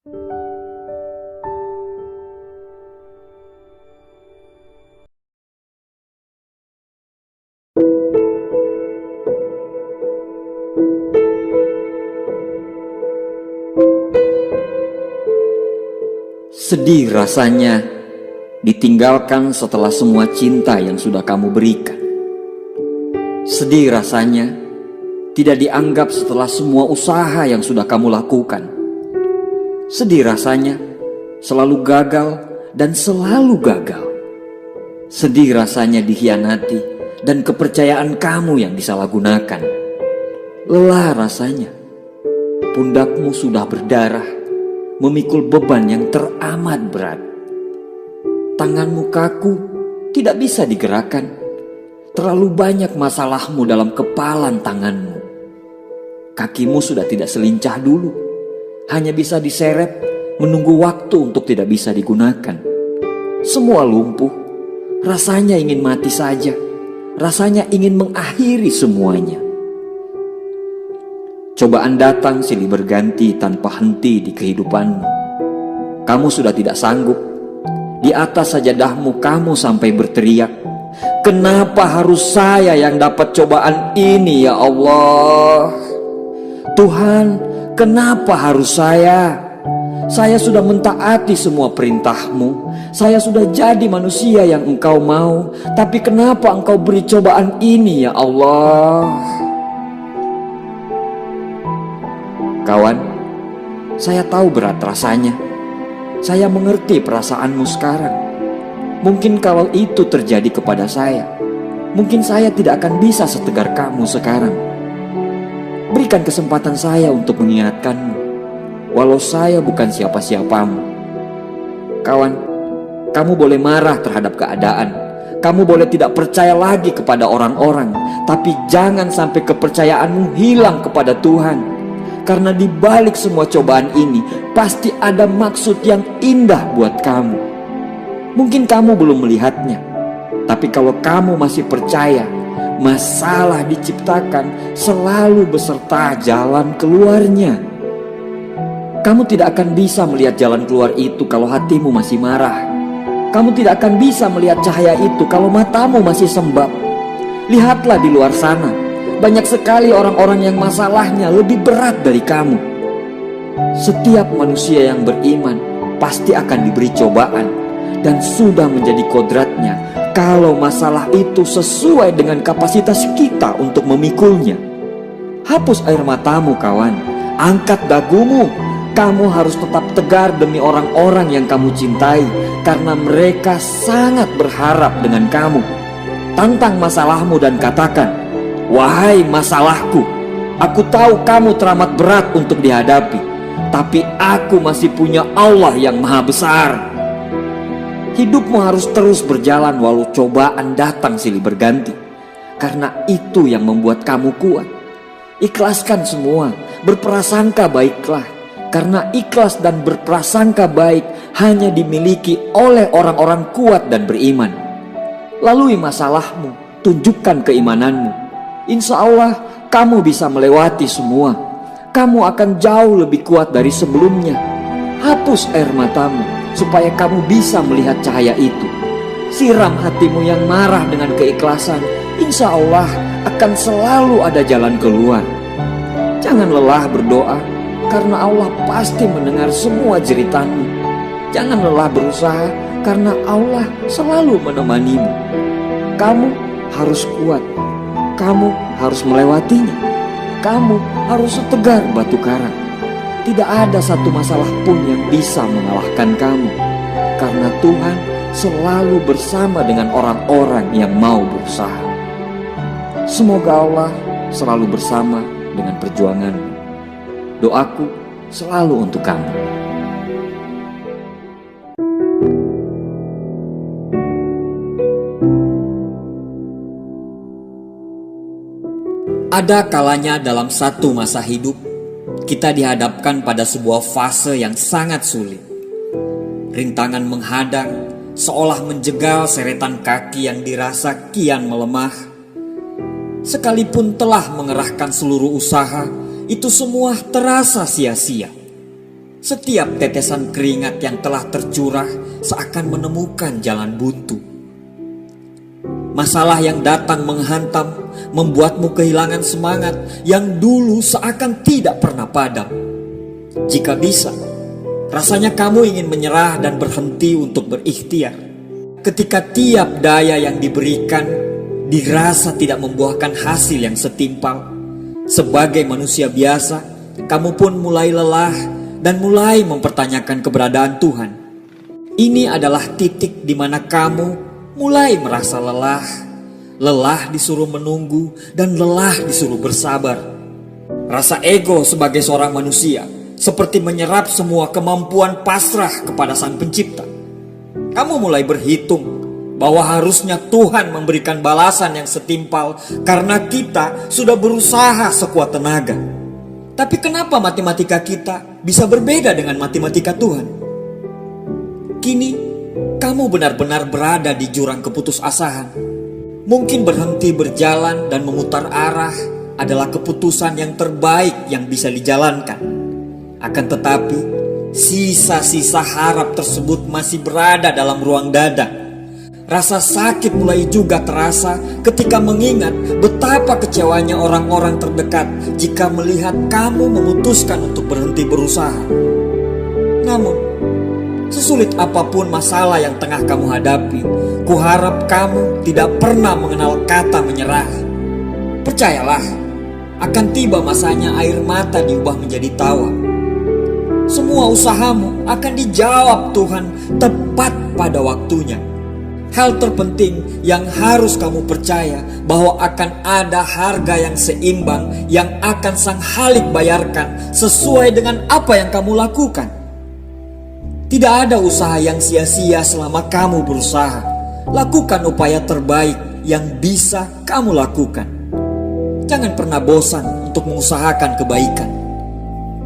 Sedih rasanya ditinggalkan setelah semua cinta yang sudah kamu berikan. Sedih rasanya tidak dianggap setelah semua usaha yang sudah kamu lakukan. Sedih rasanya selalu gagal dan selalu gagal. Sedih rasanya dikhianati dan kepercayaan kamu yang disalahgunakan. Lelah rasanya pundakmu sudah berdarah, memikul beban yang teramat berat. Tanganmu kaku, tidak bisa digerakkan. Terlalu banyak masalahmu dalam kepalan tanganmu. Kakimu sudah tidak selincah dulu, hanya bisa diseret, menunggu waktu untuk tidak bisa digunakan. Semua lumpuh, rasanya ingin mati saja, rasanya ingin mengakhiri semuanya. Cobaan datang silih berganti tanpa henti di kehidupanmu. Kamu sudah tidak sanggup. Di atas sajadahmu kamu sampai berteriak, "Kenapa harus saya yang dapat cobaan ini ya Allah? Tuhan, kenapa harus saya? Saya sudah mentaati semua perintahmu. Saya sudah jadi manusia yang Engkau mau. Tapi kenapa Engkau beri cobaan ini ya Allah?" Kawan, saya tahu berat rasanya. Saya mengerti perasaanmu sekarang. Mungkin kalau itu terjadi kepada saya, mungkin saya tidak akan bisa setegar kamu sekarang. Berikan kesempatan saya untuk mengingatkanmu, walau saya bukan siapa-siapamu. Kawan, kamu boleh marah terhadap keadaan. Kamu boleh tidak percaya lagi kepada orang-orang, tapi jangan sampai kepercayaanmu hilang kepada Tuhan. Karena di balik semua cobaan ini pasti ada maksud yang indah buat kamu. Mungkin kamu belum melihatnya, tapi kalau kamu masih percaya, masalah diciptakan selalu beserta jalan keluarnya. Kamu tidak akan bisa melihat jalan keluar itu kalau hatimu masih marah. Kamu tidak akan bisa melihat cahaya itu kalau matamu masih sembab. Lihatlah di luar sana, banyak sekali orang-orang yang masalahnya lebih berat dari kamu. Setiap manusia yang beriman pasti akan diberi cobaan, dan sudah menjadi kodratnya kalau masalah itu sesuai dengan kapasitas kita untuk memikulnya. Hapus air matamu kawan, angkat dagumu. Kamu harus tetap tegar demi orang-orang yang kamu cintai, karena mereka sangat berharap dengan kamu. Tantang masalahmu dan katakan, "Wahai masalahku, aku tahu kamu teramat berat untuk dihadapi, tapi aku masih punya Allah yang maha besar." Hidupmu harus terus berjalan walau cobaan datang silih berganti, karena itu yang membuat kamu kuat. Ikhlaskan semua, berprasangka baiklah, karena ikhlas dan berprasangka baik hanya dimiliki oleh orang-orang kuat dan beriman. Lalui masalahmu, tunjukkan keimananmu. Insya Allah kamu bisa melewati semua. Kamu akan jauh lebih kuat dari sebelumnya. Hapus air matamu supaya kamu bisa melihat cahaya itu. Siram hatimu yang marah dengan keikhlasan. Insya Allah akan selalu ada jalan keluar. Jangan lelah berdoa, karena Allah pasti mendengar semua jeritanmu. Jangan lelah berusaha, karena Allah selalu menemanimu. Kamu harus kuat. Kamu harus melewatinya. Kamu harus setegar batu karang. Tidak ada satu masalah pun yang bisa mengalahkan kamu, karena Tuhan selalu bersama dengan orang-orang yang mau berusaha. Semoga Allah selalu bersama dengan perjuanganmu. Doaku selalu untuk kamu. Ada kalanya dalam satu masa hidup, kita dihadapkan pada sebuah fase yang sangat sulit. Rintangan menghadang, seolah menjegal seretan kaki yang dirasa kian melemah. Sekalipun telah mengerahkan seluruh usaha, itu semua terasa sia-sia. Setiap tetesan keringat yang telah tercurah seakan menemukan jalan buntu. Masalah yang datang menghantam membuatmu kehilangan semangat yang dulu seakan tidak pernah padam. Jika bisa, rasanya kamu ingin menyerah dan berhenti untuk berikhtiar. Ketika tiap daya yang diberikan dirasa tidak membuahkan hasil yang setimpal, sebagai manusia biasa, kamu pun mulai lelah dan mulai mempertanyakan keberadaan Tuhan. Ini adalah titik di mana kamu mulai merasa lelah. Lelah disuruh menunggu dan lelah disuruh bersabar. Rasa ego sebagai seorang manusia seperti menyerap semua kemampuan pasrah kepada Sang Pencipta. Kamu mulai berhitung bahwa harusnya Tuhan memberikan balasan yang setimpal karena kita sudah berusaha sekuat tenaga. Tapi kenapa matematika kita bisa berbeda dengan matematika Tuhan? Kini kamu benar-benar berada di jurang keputusasaan. Mungkin berhenti berjalan dan memutar arah adalah keputusan yang terbaik yang bisa dijalankan. Akan tetapi, sisa-sisa harap tersebut masih berada dalam ruang dada. Rasa sakit mulai juga terasa ketika mengingat betapa kecewanya orang-orang terdekat jika melihat kamu memutuskan untuk berhenti berusaha. Namun, sesulit apapun masalah yang tengah kamu hadapi, kuharap kamu tidak pernah mengenal kata menyerah. Percayalah, akan tiba masanya air mata diubah menjadi tawa. Semua usahamu akan dijawab Tuhan tepat pada waktunya. Hal terpenting yang harus kamu percaya bahwa akan ada harga yang seimbang yang akan Sang Khalik bayarkan sesuai dengan apa yang kamu lakukan. Tidak ada usaha yang sia-sia selama kamu berusaha. Lakukan upaya terbaik yang bisa kamu lakukan. Jangan pernah bosan untuk mengusahakan kebaikan.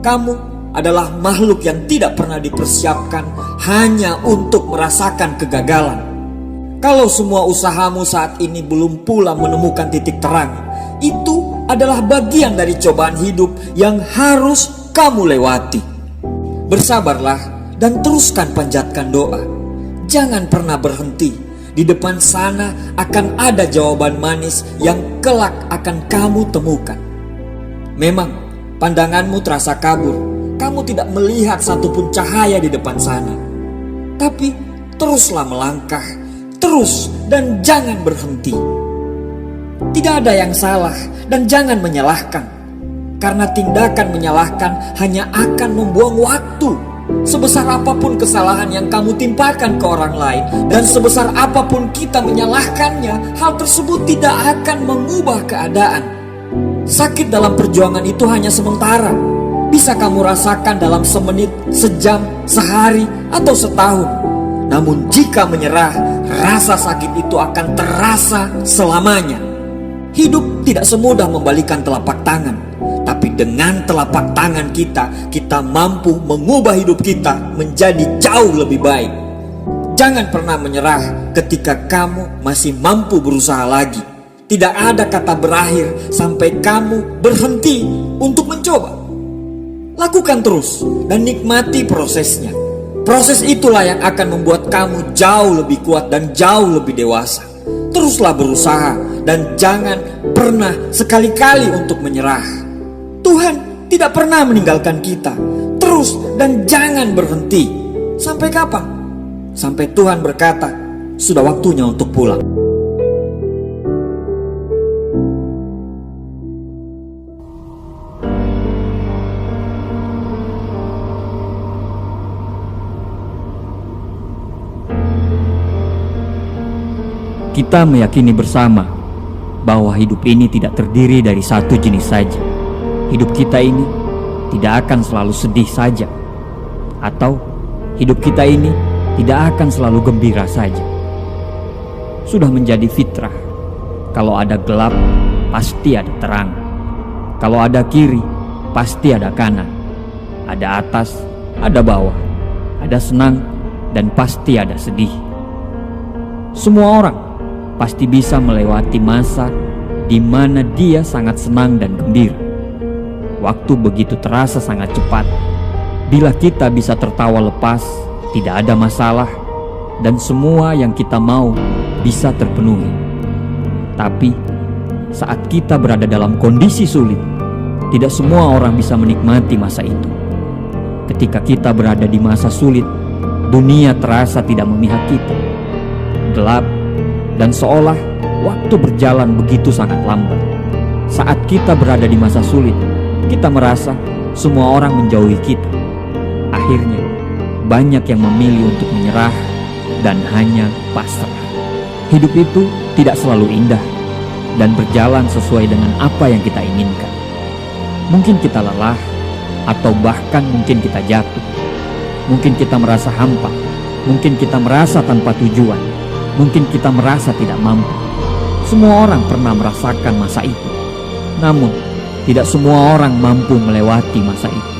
Kamu adalah makhluk yang tidak pernah dipersiapkan hanya untuk merasakan kegagalan. Kalau semua usahamu saat ini belum pula menemukan titik terang, itu adalah bagian dari cobaan hidup yang harus kamu lewati. Bersabarlah dan teruskan panjatkan doa. Jangan pernah berhenti. Di depan sana akan ada jawaban manis yang kelak akan kamu temukan. Memang pandanganmu terasa kabur. Kamu tidak melihat satupun cahaya di depan sana. Tapi teruslah melangkah. Terus dan jangan berhenti. Tidak ada yang salah dan jangan menyalahkan. Karena tindakan menyalahkan hanya akan membuang waktu. Sebesar apapun kesalahan yang kamu timpakan ke orang lain dan sebesar apapun kita menyalahkannya, hal tersebut tidak akan mengubah keadaan. Sakit dalam perjuangan itu hanya sementara. Bisa kamu rasakan dalam semenit, sejam, sehari, atau setahun. Namun jika menyerah, rasa sakit itu akan terasa selamanya. Hidup tidak semudah membalikan telapak tangan. Tapi dengan telapak tangan kita mampu mengubah hidup kita menjadi jauh lebih baik. Jangan pernah menyerah ketika kamu masih mampu berusaha lagi. Tidak ada kata berakhir sampai kamu berhenti untuk mencoba. Lakukan terus dan nikmati prosesnya. Proses itulah yang akan membuat kamu jauh lebih kuat dan jauh lebih dewasa. Teruslah berusaha dan jangan pernah sekali-kali untuk menyerah. Tuhan tidak pernah meninggalkan kita. Terus dan jangan berhenti. Sampai kapan? Sampai Tuhan berkata, sudah waktunya untuk pulang. Kita meyakini bersama bahwa hidup ini tidak terdiri dari satu jenis saja. Hidup kita ini tidak akan selalu sedih saja, atau hidup kita ini tidak akan selalu gembira saja. Sudah menjadi fitrah, kalau ada gelap pasti ada terang, kalau ada kiri pasti ada kanan, ada atas, ada bawah, ada senang dan pasti ada sedih. Semua orang pasti bisa melewati masa di mana dia sangat senang dan gembira. Waktu begitu terasa sangat cepat. Bila kita bisa tertawa lepas, tidak ada masalah, dan semua yang kita mau bisa terpenuhi. Tapi saat kita berada dalam kondisi sulit, tidak semua orang bisa menikmati masa itu. Ketika kita berada di masa sulit, dunia terasa tidak memihak kita, gelap, dan seolah waktu berjalan begitu sangat lambat. Saat kita berada di masa sulit, kita merasa semua orang menjauhi kita. Akhirnya, banyak yang memilih untuk menyerah dan hanya pasrah. Hidup itu tidak selalu indah dan berjalan sesuai dengan apa yang kita inginkan. Mungkin kita lelah, atau bahkan mungkin kita jatuh. Mungkin kita merasa hampa, mungkin kita merasa tanpa tujuan, mungkin kita merasa tidak mampu. Semua orang pernah merasakan masa itu. Namun, tidak semua orang mampu melewati masa itu.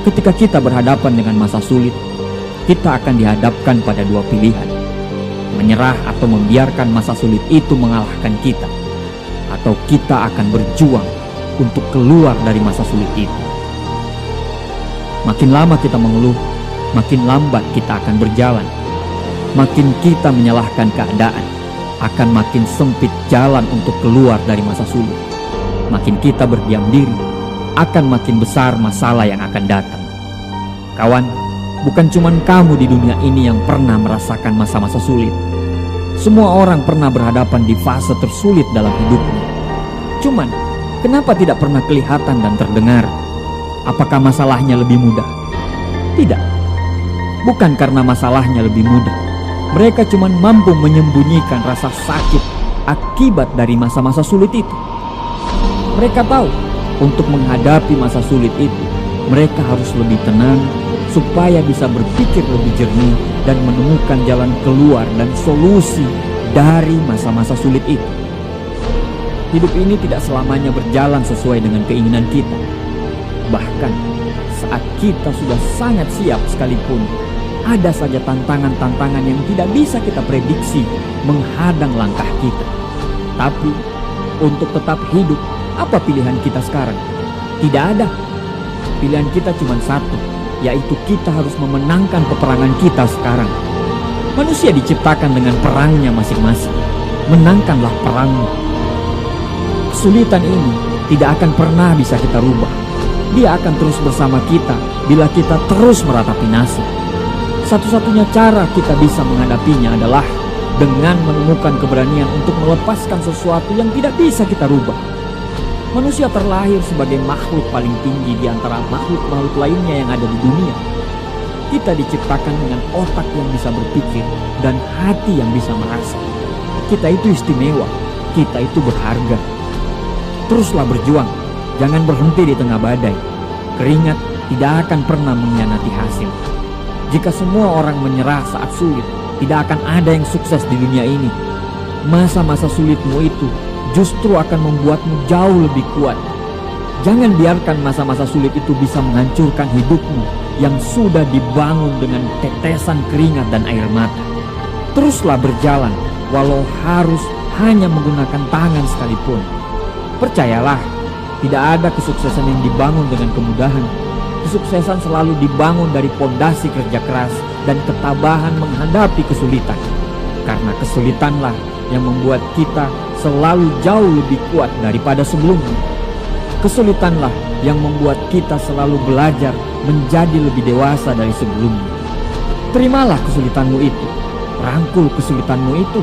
Ketika kita berhadapan dengan masa sulit, kita akan dihadapkan pada dua pilihan: menyerah atau membiarkan masa sulit itu mengalahkan kita, atau kita akan berjuang untuk keluar dari masa sulit itu. Makin lama kita mengeluh, makin lambat kita akan berjalan. Makin kita menyalahkan keadaan, akan makin sempit jalan untuk keluar dari masa sulit. Makin kita berdiam diri, akan makin besar masalah yang akan datang. Kawan, bukan cuma kamu di dunia ini yang pernah merasakan masa-masa sulit. Semua orang pernah berhadapan di fase tersulit dalam hidupnya. Cuman, kenapa tidak pernah kelihatan dan terdengar? Apakah masalahnya lebih mudah? Tidak. Bukan karena masalahnya lebih mudah. Mereka cuma mampu menyembunyikan rasa sakit akibat dari masa-masa sulit itu. Mereka tahu, untuk menghadapi masa sulit itu, mereka harus lebih tenang supaya bisa berpikir lebih jernih dan menemukan jalan keluar dan solusi dari masa-masa sulit itu. Hidup ini tidak selamanya berjalan sesuai dengan keinginan kita. Bahkan saat kita sudah sangat siap sekalipun, ada saja tantangan-tantangan yang tidak bisa kita prediksi menghadang langkah kita. Tapi untuk tetap hidup, apa pilihan kita sekarang? Tidak ada. Pilihan kita cuma satu, yaitu kita harus memenangkan peperangan kita sekarang. Manusia diciptakan dengan perangnya masing-masing. Menangkanlah perangmu. Kesulitan ini tidak akan pernah bisa kita rubah. Dia akan terus bersama kita bila kita terus meratapi nasib. Satu-satunya cara kita bisa menghadapinya adalah dengan menemukan keberanian untuk melepaskan sesuatu yang tidak bisa kita rubah. Manusia terlahir sebagai makhluk paling tinggi di antara makhluk-makhluk lainnya yang ada di dunia. Kita diciptakan dengan otak yang bisa berpikir dan hati yang bisa merasa. Kita itu istimewa, kita itu berharga. Teruslah berjuang, jangan berhenti di tengah badai. Keringat tidak akan pernah mengkhianati hasil. Jika semua orang menyerah saat sulit, tidak akan ada yang sukses di dunia ini. Masa-masa sulitmu itu justru akan membuatmu jauh lebih kuat. Jangan biarkan masa-masa sulit itu bisa menghancurkan hidupmu yang sudah dibangun dengan tetesan keringat dan air mata. Teruslah berjalan walau harus hanya menggunakan tangan sekalipun. Percayalah, tidak ada kesuksesan yang dibangun dengan kemudahan. Kesuksesan selalu dibangun dari pondasi kerja keras dan ketabahan menghadapi kesulitan. Karena kesulitanlah yang membuat kita selalu jauh lebih kuat daripada sebelumnya. Kesulitanlah yang membuat kita selalu belajar menjadi lebih dewasa dari sebelumnya. Terimalah kesulitanmu itu, rangkul kesulitanmu itu,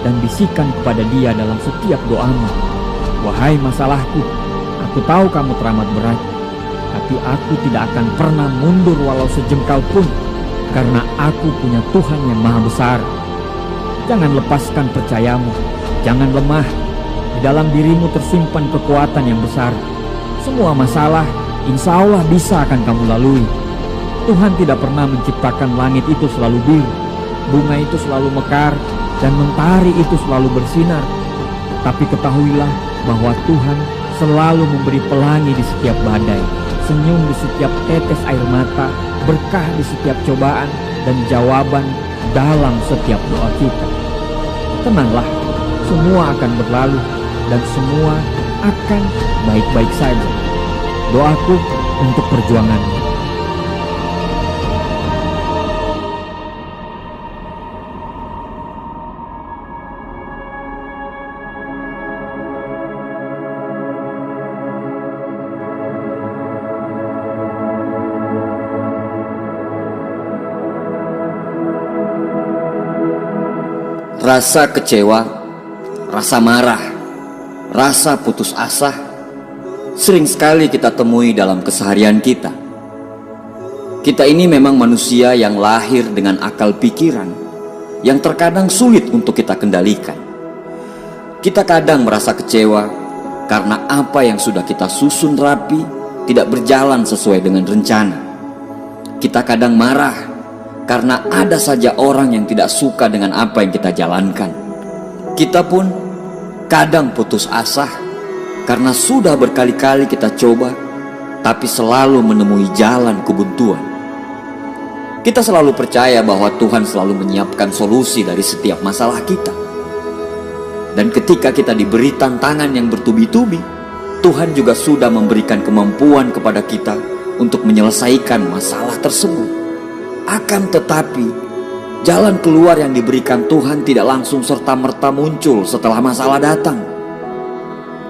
dan bisikan kepada Dia dalam setiap doamu. Wahai masalahku, aku tahu kamu teramat berat, tapi aku tidak akan pernah mundur walau sejengkal pun, karena aku punya Tuhan yang maha besar. Jangan lepaskan percayamu, jangan lemah. Di dalam dirimu tersimpan kekuatan yang besar. Semua masalah insya Allah bisa akan kamu lalui. Tuhan tidak pernah menciptakan langit itu selalu biru, bunga itu selalu mekar, dan mentari itu selalu bersinar. Tapi ketahuilah bahwa Tuhan selalu memberi pelangi di setiap badai, senyum di setiap tetes air mata, berkah di setiap cobaan, dan jawaban dalam setiap doa kita. Tenanglah, semua akan berlalu dan semua akan baik-baik saja. Doaku untuk perjuanganmu. Rasa kecewa, rasa marah, rasa putus asa sering sekali kita temui dalam keseharian kita. Kita ini memang manusia yang lahir dengan akal pikiran yang terkadang sulit untuk kita kendalikan. Kita kadang merasa kecewa karena apa yang sudah kita susun rapi tidak berjalan sesuai dengan rencana. Kita kadang marah karena ada saja orang yang tidak suka dengan apa yang kita jalankan. Kita pun kadang putus asa karena sudah berkali-kali kita coba, tapi selalu menemui jalan kebuntuan. Kita selalu percaya bahwa Tuhan selalu menyiapkan solusi dari setiap masalah kita. Dan ketika kita diberi tantangan yang bertubi-tubi, Tuhan juga sudah memberikan kemampuan kepada kita untuk menyelesaikan masalah tersebut. Akan tetapi, jalan keluar yang diberikan Tuhan tidak langsung serta-merta muncul setelah masalah datang.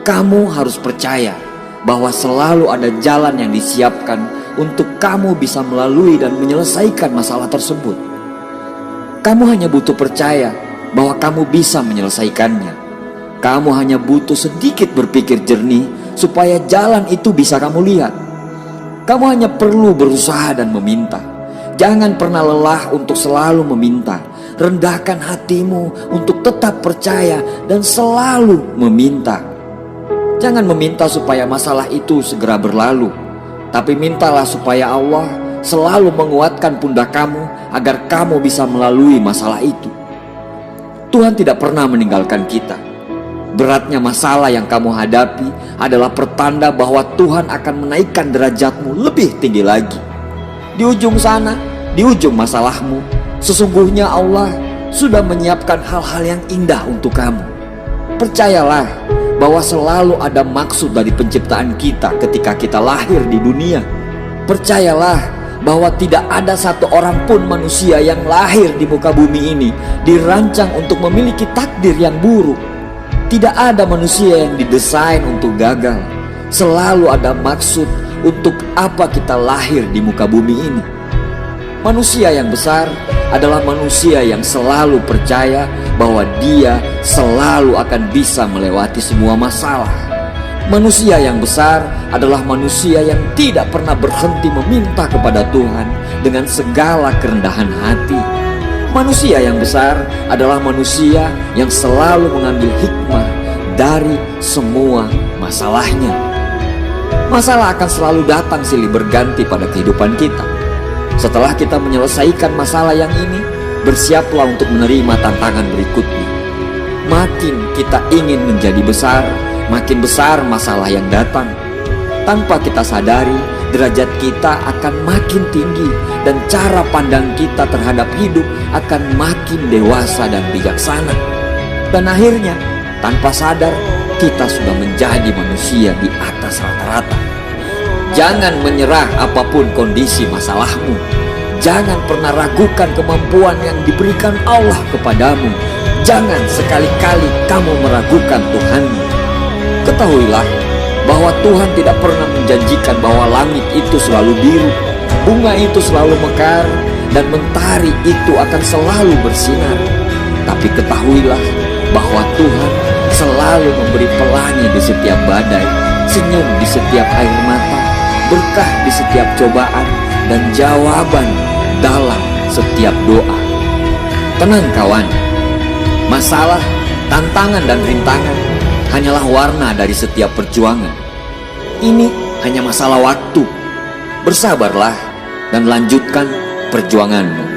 Kamu harus percaya bahwa selalu ada jalan yang disiapkan untuk kamu bisa melalui dan menyelesaikan masalah tersebut. Kamu hanya butuh percaya bahwa kamu bisa menyelesaikannya. Kamu hanya butuh sedikit berpikir jernih supaya jalan itu bisa kamu lihat. Kamu hanya perlu berusaha dan meminta. Jangan pernah lelah untuk selalu meminta. Rendahkan hatimu untuk tetap percaya dan selalu meminta. Jangan meminta supaya masalah itu segera berlalu, tapi mintalah supaya Allah selalu menguatkan pundak kamu agar kamu bisa melalui masalah itu. Tuhan tidak pernah meninggalkan kita. Beratnya masalah yang kamu hadapi adalah pertanda bahwa Tuhan akan menaikkan derajatmu lebih tinggi lagi. Di ujung sana, di ujung masalahmu, sesungguhnya Allah sudah menyiapkan hal-hal yang indah untuk kamu. Percayalah bahwa selalu ada maksud dari penciptaan kita ketika kita lahir di dunia. Percayalah bahwa tidak ada satu orang pun manusia yang lahir di muka bumi ini dirancang untuk memiliki takdir yang buruk. Tidak ada manusia yang didesain untuk gagal. Selalu ada maksud untuk apa kita lahir di muka bumi ini. Manusia yang besar adalah manusia yang selalu percaya bahwa dia selalu akan bisa melewati semua masalah. Manusia yang besar adalah manusia yang tidak pernah berhenti meminta kepada Tuhan dengan segala kerendahan hati. Manusia yang besar adalah manusia yang selalu mengambil hikmah dari semua masalahnya. Masalah akan selalu datang silih berganti pada kehidupan kita. Setelah kita menyelesaikan masalah yang ini, bersiaplah untuk menerima tantangan berikutnya. Makin kita ingin menjadi besar, makin besar masalah yang datang. Tanpa kita sadari, derajat kita akan makin tinggi dan cara pandang kita terhadap hidup akan makin dewasa dan bijaksana. Dan akhirnya, tanpa sadar, kita sudah menjadi manusia di atas rata-rata. Jangan menyerah apapun kondisi masalahmu. Jangan pernah ragukan kemampuan yang diberikan Allah kepadamu. Jangan sekali-kali kamu meragukan Tuhanmu. Ketahuilah bahwa Tuhan tidak pernah menjanjikan bahwa langit itu selalu biru, bunga itu selalu mekar, dan mentari itu akan selalu bersinar. Tapi ketahuilah bahwa Tuhan selalu memberi pelangi di setiap badai, senyum di setiap air mata, berkah di setiap cobaan, dan jawaban dalam setiap doa. Tenang kawan, masalah, tantangan, dan rintangan hanyalah warna dari setiap perjuangan. Ini hanya masalah waktu. Bersabarlah dan lanjutkan perjuanganmu.